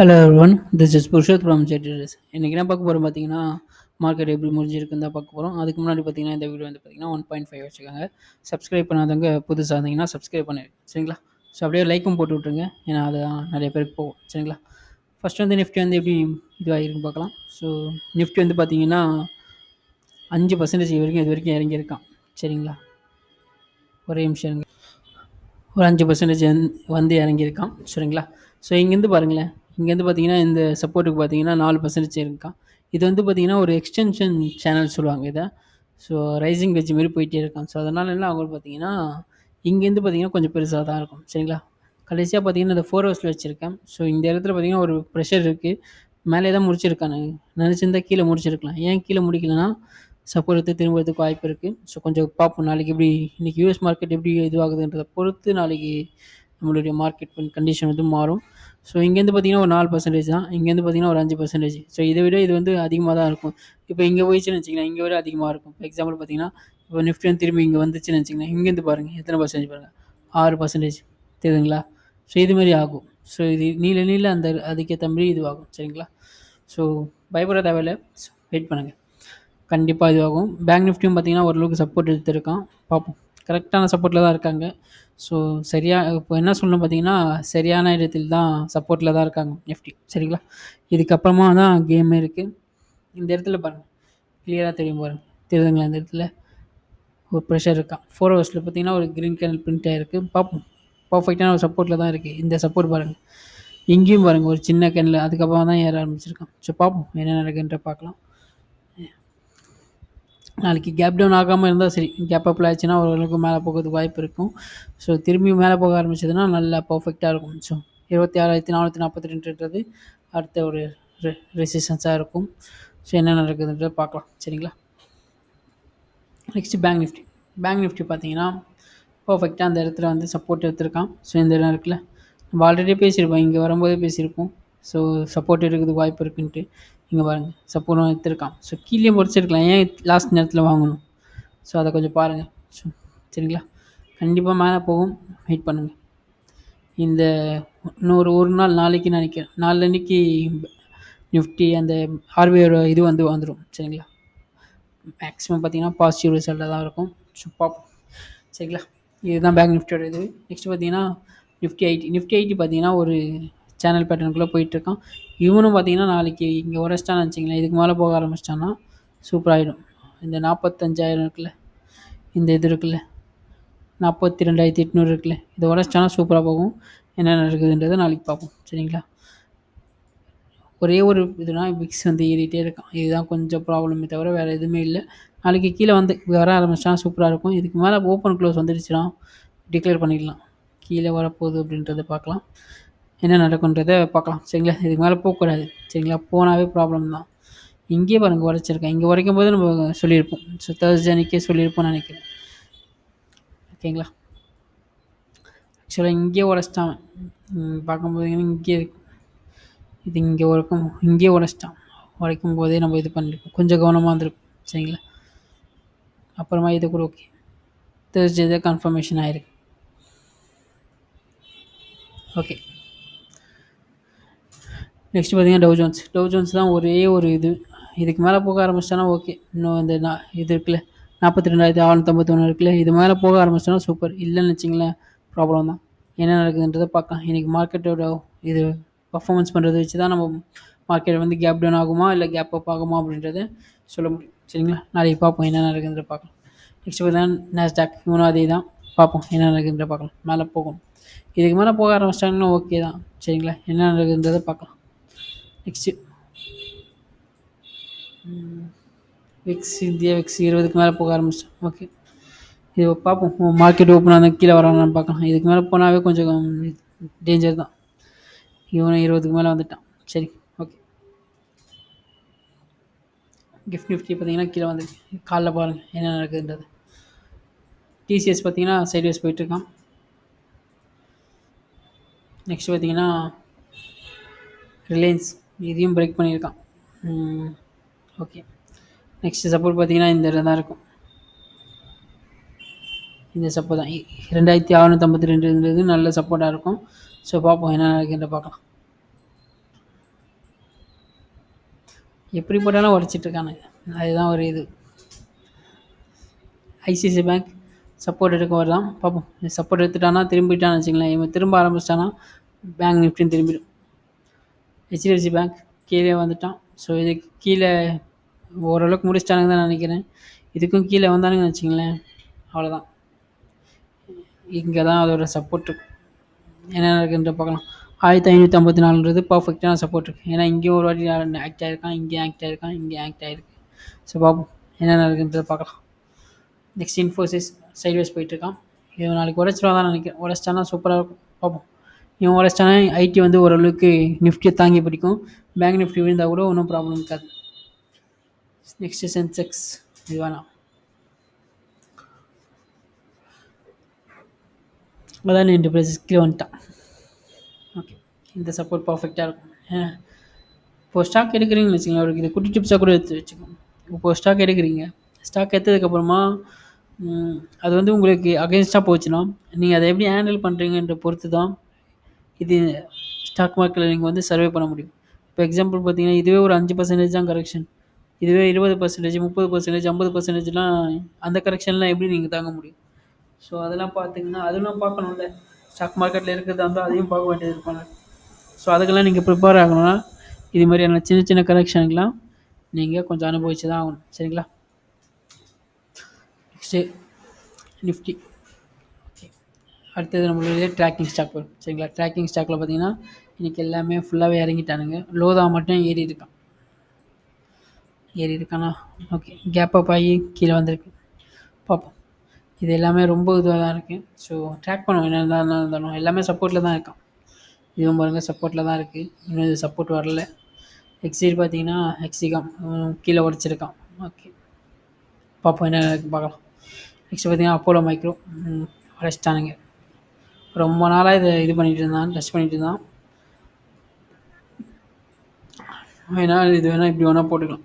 Hello everyone, this is Purushoth from ஜெட்ரஸ். இன்றைக்கி என்ன பார்க்க போகிறோம் பார்த்தீங்கன்னா, மார்க்கெட் எப்படி முடிஞ்சிருக்குன்னு தான் பார்க்க போகிறோம். அதுக்கு முன்னாடி பார்த்தீங்கன்னா, இந்த வீடியோ வந்து பார்த்தீங்கன்னா 1.5 வச்சுக்கோங்க. சப்ஸ்கிரைப் பண்ணாதவங்க புதுசாக இருந்தீங்கன்னா சப்ஸ்கிரைப் பண்ணிடுங்க, சரிங்களா? ஸோ அப்படியே லைக்கும் போட்டு விட்ருங்க, ஏன்னா அதுதான் நிறைய பேருக்கு போகும், சரிங்களா? ஃபஸ்ட்டு வந்து நிஃப்டி வந்து எப்படி இதுவாகிருக்குன்னு பார்க்கலாம். ஸோ நிஃப்டி வந்து பார்த்தீங்கன்னா 5% வரைக்கும் இது வரைக்கும் இறங்கியிருக்கான், சரிங்களா? ஒரே நிமிஷம் இருங்க. ஒரு 5% வந்து இறங்கியிருக்கான், சரிங்களா? ஸோ இங்கேருந்து பாருங்களேன், இங்கேருந்து பார்த்தீங்கன்னா இந்த சப்போர்ட்டுக்கு பார்த்தீங்கன்னா 4% இருக்கான். இது வந்து பார்த்தீங்கன்னா ஒரு எக்ஸ்டென்ஷன் சேனல் சொல்லுவாங்க இதை. ஸோ ரைசிங் வெஜ் மாரி போயிட்டே இருக்கான். ஸோ அதனால் என்ன ஆகும் பார்த்தீங்கன்னா, இங்கேருந்து பார்த்தீங்கன்னா கொஞ்சம் பெருசாக தான் இருக்கும், சரிங்களா? கடைசியாக பார்த்தீங்கன்னா இந்த 4 ஹவர்ஸில் வச்சுருக்கேன். ஸோ இந்த இடத்துல பார்த்தீங்கன்னா ஒரு ப்ரெஷர் இருக்குது. மேலே தான் முடிச்சிருக்கானு நினச்சிருந்தா கீழே முடிச்சிருக்கலாம். ஏன் கீழே முடிக்கலன்னா சப்போர்ட் எடுத்து திரும்புறதுக்கு வாய்ப்பு இருக்குது. ஸோ கொஞ்சம் பார்ப்போம் நாளைக்கு எப்படி இன்றைக்கி யூஎஸ் மார்க்கெட் எப்படி இதுவாகுதுன்றதை பொறுத்து நாளைக்கு நம்மளுடைய மார்க்கெட் கண்டிஷன் வந்து மாறும். ஸோ இங்கேருந்து பார்த்தீங்கன்னா ஒரு 4% தான், இங்கேருந்து பார்த்தீங்கன்னா ஒரு 5%. ஸோ இதை விட இது வந்து அதிகமாக தான் இருக்கும். இப்போ இங்கே போயிடுச்சுன்னு வச்சிங்கன்னா இங்கே விட அதிகமாக இருக்கும். இப்போ எக்ஸாம்பிள் பார்த்தீங்கன்னா, இப்போ நிஃப்டி வந்து திரும்பி இங்கே வந்துச்சுன்னு வச்சிங்கன்னா, இங்கேருந்து பாருங்கள் எத்தனை பர்சன்டேஜ் பாருங்கள், 6%, தெரியுதுங்களா? ஸோ இதுமாரி ஆகும். ஸோ இது நீள நீள அந்த அதுக்கேற்ற மாதிரி இதுவாகும், சரிங்களா? ஸோ பயப்பட தேவையில்லை, வெயிட் பண்ணுங்கள், கண்டிப்பாக இதுவாகும். பேங்க் நிஃப்டியும் பார்த்தீங்கன்னா ஓரளவுக்கு சப்போர்ட் எடுத்துருக்கான், பார்ப்போம். கரெக்டான சப்போர்ட்டில் தான் இருக்காங்க. ஸோ சரியாக இப்போ என்ன சொல்லணும் பார்த்தீங்கன்னா, சரியான இடத்தில் தான் சப்போர்ட்டில் தான் இருக்காங்க நிஃப்டி, சரிங்களா? இதுக்கப்புறமா தான் கேமே இருக்குது. இந்த இடத்துல பாருங்கள், கிளியராக தெரியும் பாருங்கள், தெரியுதுங்களா? இந்த இடத்துல ஒரு ப்ரெஷர் இருக்கான். 4 ஹவர்ஸில் பார்த்தீங்கன்னா ஒரு க்ரீன் கேனல் பிரிண்ட் ஆகிருக்கு, பார்ப்போம். பர்ஃபெக்டான ஒரு சப்போர்ட்டில் தான் இருக்குது. இந்த சப்போர்ட் பாருங்கள், இங்கேயும் பாருங்கள் ஒரு சின்ன கேனில், அதுக்கப்புறம் தான் ஏற ஆரம்பிச்சிருக்கான். ஸோ பார்ப்போம் என்ன நடக்குன்ற பார்க்கலாம். நாளைக்கு கேப் டவுன் ஆகாமல் இருந்தால் சரி, கேப் அப்பில் ஆச்சுன்னா ஓரளவுக்கு மேலே போகிறதுக்கு வாய்ப்பு இருக்கும். ஸோ திரும்பி மேலே போக ஆரம்பிச்சதுன்னா நல்லா பர்ஃபெக்டாக இருக்கும். ஸோ 26,442ன்றது அடுத்த ஒரு ரெசிஸ்டன்ஸாக இருக்கும். ஸோ என்ன நடக்குதுன்றதை பார்க்கலாம், சரிங்களா? Next bank Nifty. Bank Nifty பார்த்தீங்கன்னா பர்ஃபெக்டாக அந்த இடத்துல வந்து சப்போர்ட் எடுத்திருக்கான். ஸோ இந்த இடம் இருக்குல்ல, நம்ம ஆல்ரெடி பேசியிருப்போம், இங்கே வரும்போதே பேசியிருப்போம். ஸோ சப்போர்ட் எடுக்கிறதுக்கு வாய்ப்பு இருக்குன்ட்டு. இங்கே பாருங்கள், சப்போர்ட்டும் எடுத்திருக்கான். ஸோ கீழே முடிச்சிருக்கலாம், ஏன் லாஸ்ட் நேரத்தில் வாங்கணும்? ஸோ அதை கொஞ்சம் பாருங்கள், ஸோ சரிங்களா? கண்டிப்பாக மேலே போகும், வெயிட் பண்ணுங்கள். இந்த ஒரு நாள் நாளைக்கு நினைக்கிறேன், நாளன்னைக்கு நிஃப்டி அந்த ஆர்பிஐயோட இது வந்து வந்துடும், சரிங்களா? மேக்ஸிமம் பார்த்தீங்கன்னா பாசிட்டிவ் ரிசல்ட்டாக தான் இருக்கும். ஸோ பார்ப்போம், சரிங்களா? இதுதான் பேங்க் நிஃப்டியோட இது. நெக்ஸ்ட் பார்த்தீங்கன்னா நிஃப்டி ஐடி பார்த்தீங்கன்னா ஒரு சேனல் பேட்டர்னுக்குள்ளே போயிட்டுருக்கான். இவனும் பார்த்தீங்கன்னா நாளைக்கு இங்கே உரைச்சிட்டான்னு வச்சிங்களேன், இதுக்கு மேலே போக ஆரம்பிச்சிட்டான்னா சூப்பராகிடும். இந்த 45,000 இருக்குல்ல, இந்த இது இருக்குல்ல 42,800 இருக்குல்ல, இதை உரைச்சிட்டானா சூப்பராக போகும். என்ன நடக்குதுன்றதை நாளைக்கு பார்ப்போம், சரிங்களா? ஒரே ஒரு இதுனா விக்ஸ் வந்து ஏறிட்டே இருக்கான், இதுதான் கொஞ்சம் ப்ராப்ளமே தவிர வேறு எதுவுமே இல்லை. நாளைக்கு கீழே வந்து வர ஆரம்பிச்சிட்டா சூப்பராக இருக்கும். இதுக்கு மேலே ஓப்பன் க்ளோஸ் வந்துடுச்சுன்னா டிக்ளேர் பண்ணிடலாம் கீழே வரப்போகுது அப்படின்றத பார்க்கலாம், என்ன நடக்குன்றதை பார்க்கலாம், சரிங்களா? இதுக்கு மேலே போகக்கூடாது, சரிங்களா? போனாவே ப்ராப்ளம் தான். இங்கேயே பாருங்கள் உரைச்சிருக்கேன், இங்கே உரைக்கும் போது நம்ம சொல்லியிருப்போம். ஸோ தேர்ஸ்டே அன்றைக்கே சொல்லியிருப்போம்னு நினைக்கிறேன், ஓகேங்களா? ஆக்சுவலாக இங்கேயே உரைச்சிட்டான், பார்க்கும்போது இங்கே இது இங்கே உரைக்கும், இங்கேயே உரைச்சிட்டான். உரைக்கும் போதே நம்ம இது பண்ணியிருக்கோம், கொஞ்சம் கவனமாக இருந்திருக்கும், சரிங்களா? அப்புறமா இது கூட ஓகே, தேர்ஸ்டே தான் கன்ஃபர்மேஷன் ஆகிருக்கு, ஓகே. நெக்ஸ்ட் பார்த்தீங்கன்னா டவ் ஜோன்ஸ் தான் ஒரே ஒரு இதுக்கு மேலே போக ஆரம்பிச்சிட்டானா ஓகே. இன்னும் இந்த இது இருக்குல்ல 42,651 இருக்குல்ல, இது மேலே போக ஆரம்பிச்சிட்டானா சூப்பர். இல்லைன்னு வச்சிங்களேன் ப்ராப்ளம் தான். என்ன நடக்குதுன்றதை பார்க்கலாம். இன்றைக்கி மார்க்கெட்டோட இது பர்ஃபார்மன்ஸ் பண்ணுறதை வச்சு தான் நம்ம மார்க்கெட் வந்து கேப் டவுன் ஆகுமா இல்லை கேப் அப் ஆகுமா அப்படின்றத சொல்ல முடியும், சரிங்களா? நாளைக்கு பார்ப்போம் என்ன நடக்குதுன்ற பார்க்கலாம். நெக்ஸ்ட் பார்த்தீங்கன்னா நாஸ்டாக், இவனும் அதே தான், பார்ப்போம் என்ன நடக்குதுன்ற பார்க்கலாம். மேலே போகும், இதுக்கு மேலே போக ஆரம்பிச்சிட்டாங்கன்னா ஓகே தான், சரிங்களா? என்ன நடக்குதுன்றதை பார்க்கலாம். நெக்ஸ்ட்டு இந்தியா விக்ஸ் 20க்கு மேலே போக ஆரம்பிச்சிட்டோம், ஓகே. இது பார்ப்போம், மார்க்கெட் ஓப்பன் ஆனால் கீழே வராங்கன்னு பார்க்கலாம். இதுக்கு மேலே போனாவே கொஞ்சம் டேஞ்சர் தான். இவனும் 20க்கு மேலே வந்துட்டான், சரி, ஓகே. கிஃப்ட் நிஃப்டி பார்த்தீங்கன்னா கீழே வந்து காலைல பாருங்கள் என்ன நடக்குதுன்றது. டிசிஎஸ் பார்த்தீங்கன்னா சைட்வேஸ் போயிட்டுருக்கான். நெக்ஸ்ட் பார்த்தீங்கன்னா ரிலையன்ஸ், இதையும் பிரேக் பண்ணியிருக்கான், ஓகே. நெக்ஸ்ட் சப்போர்ட் பார்த்தீங்கன்னா இந்த இடம் தான் இருக்கும், இந்த சப்போர்ட் தான் 2652ன்றது நல்ல சப்போர்ட்டாக இருக்கும். ஸோ பார்ப்போம் என்ன நடக்குதுன்ற பார்க்கலாம். எப்படி போட்டாலும் உடச்சிட்டு இருக்கானுங்க. அதுதான் ஒரு இது. ஐசிஐசிஐ பேங்க் சப்போர்ட் எடுக்க வரலாம் பார்ப்போம். சப்போர்ட் எடுத்துட்டானா திரும்பிட்டான்னு வச்சுங்களேன், இவன் திரும்ப ஆரம்பிச்சிட்டானா பேங்க் நிஃப்டின்னு திரும்பிடும். ஹெச்டிஎஃப்சி பேங்க் கீழே வந்துட்டான். ஸோ இதுக்கு கீழே ஓரளவுக்கு முடிச்சிட்டானுங்க தான் நினைக்கிறேன். இதுக்கும் கீழே வந்தானுங்கன்னு வச்சுங்களேன், அவ்வளோதான். இங்கே தான் அதோட சப்போர்ட் இருக்கும். என்ன நடக்குன்ற பார்க்கலாம். 1554ன்றது பர்ஃபெக்டான சப்போர்ட் இருக்குது. ஏன்னா இங்கேயும் ஒரு வாட்டி ஆக்ட் ஆகிருக்கான், இங்கேயும் ஆக்ட் ஆகிருக்கான், இங்கேயும் ஆக்ட் ஆகிருக்கு. ஸோ பார்ப்போம் என்ன நடக்குன்றதை பார்க்கலாம். நெக்ஸ்ட் இன்ஃபோசிஸ் சைட்வேஸ் போயிட்டுருக்கான். இவன் நாளைக்கு உடச்சிடுவா தான் நினைக்கிறேன். உடச்சிட்டானா சூப்பராக இருக்கும், பார்ப்போம். இவன் உடச்சிட்டானா ஐடி வந்து ஓரளவுக்கு நிஃப்டியை தாங்கி பிடிக்கும். பேங்க் நிஃப்டி விழுந்தால் கூட ஒன்றும் ப்ராப்ளம் இருக்காது. நெக்ஸ்ட்டு சென்செக்ஸ் இது வேணாம். அதான் என்டர்பிரைசஸ் கீழே வந்துட்டான். ஓகே, இந்த சப்போர்ட் பர்ஃபெக்டாக இருக்கும். இப்போ ஸ்டாக் எடுக்கிறீங்கன்னு வச்சுக்கோங்க, அவருக்கு இது குட்டி டிப்ஸாக கூட எடுத்து வச்சுக்கோங்க. இப்போ ஸ்டாக் எடுக்கிறீங்க, ஸ்டாக் எடுத்ததுக்கப்புறமா அது வந்து உங்களுக்கு அகென்ஸ்டாக போச்சுன்னா நீங்கள் அதை எப்படி ஹேண்டில் பண்ணுறீங்கன்ற பொறுத்து தான் இது ஸ்டாக் மார்க்கெட்டில் நீங்கள் வந்து சர்வே பண்ண முடியும். இப்போ எக்ஸாம்பிள் பார்த்தீங்கன்னா, இதுவே ஒரு 5% தான் கரெக்ஷன், இதுவே 20%, 30%, 50%லாம் அந்த கரெக்ஷன்லாம் எப்படி நீங்கள் தாங்க முடியும்? ஸோ அதெல்லாம் பார்த்தீங்கன்னா அதெல்லாம் பார்க்கணும்ல. ஸ்டாக் மார்க்கெட்டில் இருக்கிறதா இருந்தால் அதையும் பார்க்க வேண்டியது இருப்பாங்க. ஸோ அதுக்கெல்லாம் நீங்கள் ப்ரிப்பேர் ஆகணும்னா இது மாதிரியான சின்ன சின்ன கரெக்ஷனுக்கெலாம் நீங்கள் கொஞ்சம் அனுபவிச்சு தான் ஆகணும். சரிங்களா? Next Nifty. ஓகே, அடுத்தது நம்மளுடைய ட்ராக்கிங் ஸ்டாக் வரும். சரிங்களா? ட்ராக்கிங் ஸ்டாக்கில் பார்த்தீங்கன்னா இன்றைக்கி எல்லாமே ஃபுல்லாகவே இறங்கிட்டானுங்க. லோதா மட்டும் ஏறி இருக்கானா? ஓகே, கேப் அப் ஆகி கீழே வந்திருக்கு, பார்ப்போம். இது எல்லாமே ரொம்ப இதுவாக தான் இருக்குது. ஸோ ட்ராக் பண்ணுவோம். என்ன இருந்தாலும் எல்லாமே சப்போர்ட்டில் தான் இருக்கான். இதுவும் பாருங்கள் சப்போர்ட்டில் தான் இருக்குது. இன்னும் இது சப்போர்ட் வரல. எக்ஸைட் பார்த்தீங்கன்னா எக்ஸிகாம் கீழே உடச்சிருக்கான். ஓகே, பார்ப்போம் என்ன பார்க்கலாம். நெக்ஸ்ட் பார்த்தீங்கன்னா அப்போலோ மைக்ரோ உடச்சிட்டானுங்க. ரொம்ப நாளாக இது பண்ணிகிட்டு இருந்தான், டச் பண்ணிகிட்டு இருந்தான். வேணால் இது வேணால் இப்படி வேணால் போட்டுக்கலாம்.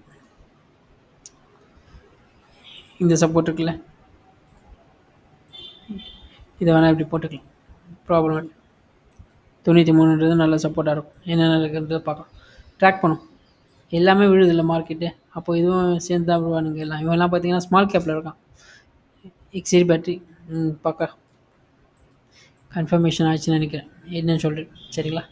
இந்த சப்போர்ட் இருக்குல்ல, இதை வேணால் இப்படி போட்டுக்கலாம், ப்ராப்ளம் இல்லை. 93ன்றது நல்ல சப்போர்ட்டாக இருக்கும். என்ன நடக்குன்றதை பார்க்கலாம். ட்ராக் பண்ணும். எல்லாமே விழுதில்ல மார்க்கெட்டு, அப்போ இதுவும் சேர்ந்து தான் விழுவானுங்க எல்லாம். இவெல்லாம் பார்த்தீங்கன்னா ஸ்மால் கேப்பில் இருக்கான். எக்ஸைட் பேட்ரி பார்க்க கன்ஃபர்மேஷன் ஆச்சுன்னு நினைக்கிறேன், என்னன்னு சொல்கிறேன். சரிங்களா?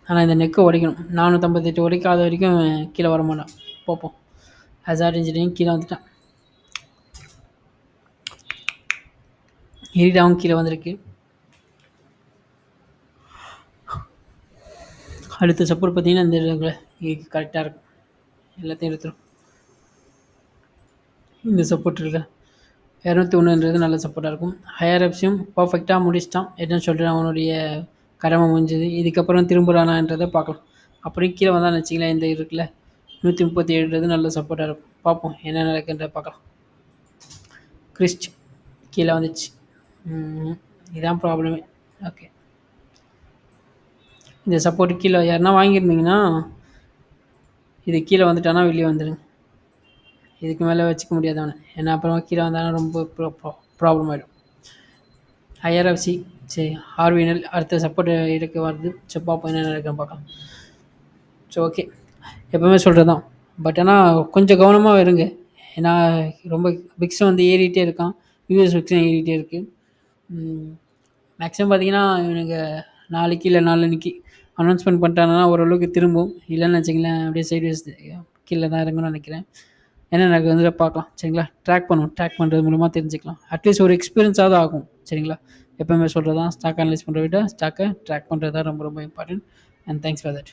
ஆனால் இந்த நெக்கை உடைக்கணும். 458 உடைக்காத வரைக்கும் கீழே வர மாட்டான். பார்ப்போம். ஹசார்ட் இன்ஜினியரிங் கீழே வந்துட்டான். எரிடாவும் கீழே வந்திருக்கு. அடுத்த சப்போர்ட் பார்த்தீங்கன்னா இந்த இடத்துல கரெக்டாக இருக்கும், எல்லாத்தையும் எடுத்துரும். இந்த சப்போர்ட் இருக்கு 201ன்றது நல்ல சப்போர்ட்டாக இருக்கும். ஹையர் அப்ஸையும் பர்ஃபெக்டாக முடிச்சிட்டான். என்னன்னு சொல்கிறேன், அவனுடைய கடமை முடிஞ்சது. இதுக்கப்புறம் திரும்புகிறானான்றதை பார்க்கலாம். அப்படியே கீழே வந்தான்னு வச்சிங்களேன், இந்த இருக்குல்ல 137ன்றது நல்ல சப்போர்ட்டாக இருக்கும். பார்ப்போம் என்ன நடக்குன்றதை பார்க்கலாம். கிறிஸ்ட் கீழே வந்துச்சு, இதுதான் ப்ராப்ளமே. ஓகே, இந்த சப்போர்ட்டு கீழே யாருன்னா வாங்கியிருந்தீங்கன்னா இது கீழே வந்துட்டானா வெளியே வந்துடுங்க. இதுக்கு மேலே வச்சுக்க முடியாது அவனை, ஏன்னா அப்புறமா கீழே வந்தாலும் ரொம்ப ப்ராப்ளம் ஆகிடும். ஐஆர்எஃப்சி சரி, ஆர்விஎன்எல் அடுத்த சப்போர்ட் இருக்க வருது. ஸோ பார்ப்போம் என்ன நடக்குன்னு பார்க்கலாம். ஸோ ஓகே, எப்போவுமே சொல்கிறது தான். பட் ஆனால் கொஞ்சம் கவனமாக இருங்க. ஏன்னா ரொம்ப பிக்ஸ் வந்து ஏறிட்டே இருக்கான், யூஎஸ் பிக்ஸும் ஏறிட்டே இருக்குது. மேக்ஸிமம் பார்த்தீங்கன்னா இவனுக்கு நாளைக்கு இல்லை நாளன்னைக்கு அனௌன்ஸ்மெண்ட் பண்ணிட்டாங்கன்னா ஓரளவுக்கு திரும்பும். இல்லைன்னு வச்சிங்களேன் அப்படியே சைட்வேஸ் கீழே தான் இறங்கணும்னு நினைக்கிறேன். என்ன எனக்கு வந்து பார்க்கலாம். சரிங்களா? ட்ராக் பண்ணுவோம். ட்ராக் பண்ணுறது மூலமாக தெரிஞ்சுக்கலாம். அட்லீஸ்ட் ஒரு எக்ஸ்பீரியன்ஸாவது ஆகும். சரிங்களா? எப்போவுமே சொல்கிறது தான், ஸ்டாக் அனலைஸ் பண்ணுறத விட ஸ்டாக்கை ட்ராக் பண்ணுறது தான் ரொம்ப ரொம்ப important. And thanks for that.